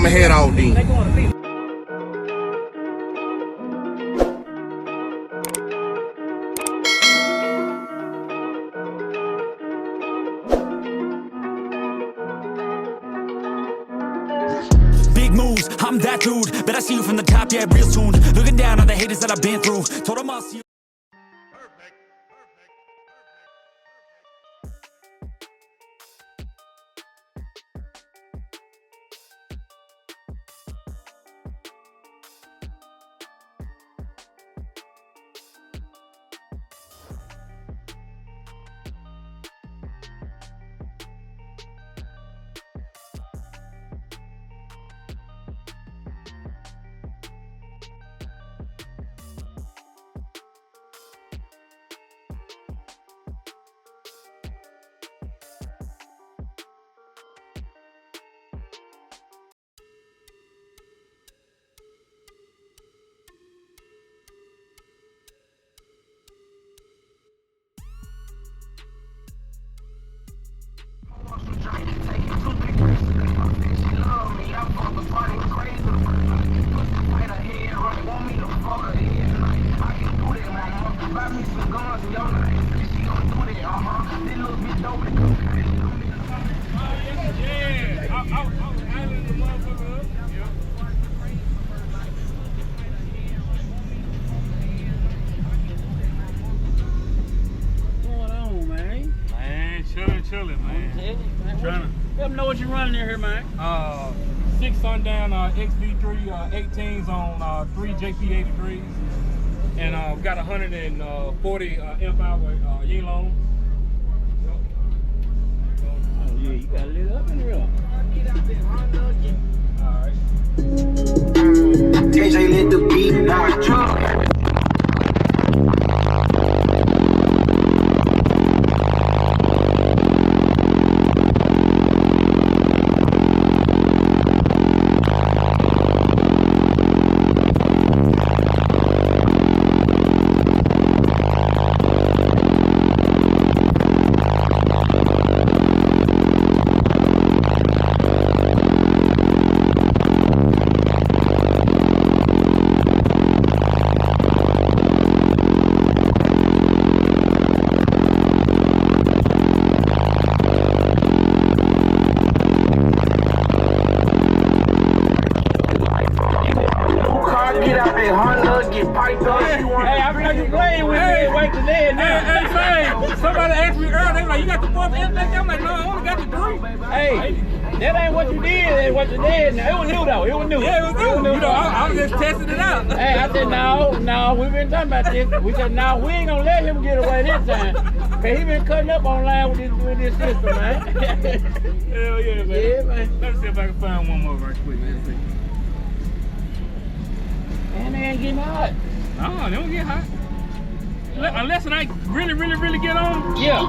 I'ma head out then. Big moves, I'm that dude. Bet I see you from the top, yeah, real soon. Looking down on the haters that I've been through. Told them I'll see you. Chilling, man. Let them know what you're running in here, man. 6 Sundown XV3 18s on 3 JP83s, and we got 140 amp hour Yelon. Oh yeah, you got lit up in here. Alright. DJ let the beat down. Somebody asked me earlier, they like, you got the 4th impact? I'm like, no, I only got the 3. Hey, that ain't what you did, that ain't what you did. It was new though, it was new. Yeah, it was new. You know, I was just testing it out. Hey, I said, no, we've been talking about this. We said, no, we ain't gonna let him get away this time. Cause he been cutting up online with this system, man. Hell yeah, man. Yeah, man. Let me see if I can find one more right quick, man. Man, they ain't getting hot. No, they don't get hot. Unless it ain't really get on. Yeah.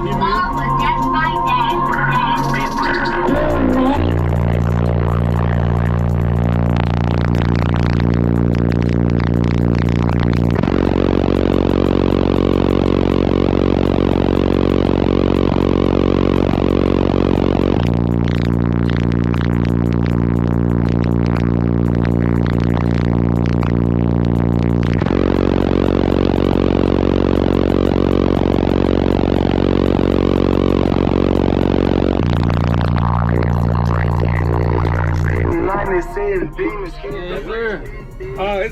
Yes, sir.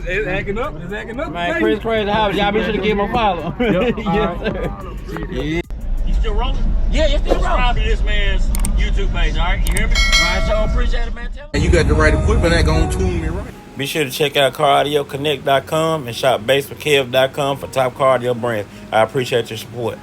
It's acting up. It's acting up. Man, Chris Crazy Hobbies. Y'all be sure to give him a follow. Yep. Yes, sir. Yeah. You still rolling? Yeah, you still rolling. Subscribe to this man's YouTube page, all right? You hear me? All right, so appreciate it, man. And you got the right equipment that gonna tune me right. Be sure to check out CarAudioConnect.com and shop BASSWITHKEV.com for top car audio brands. I appreciate your support.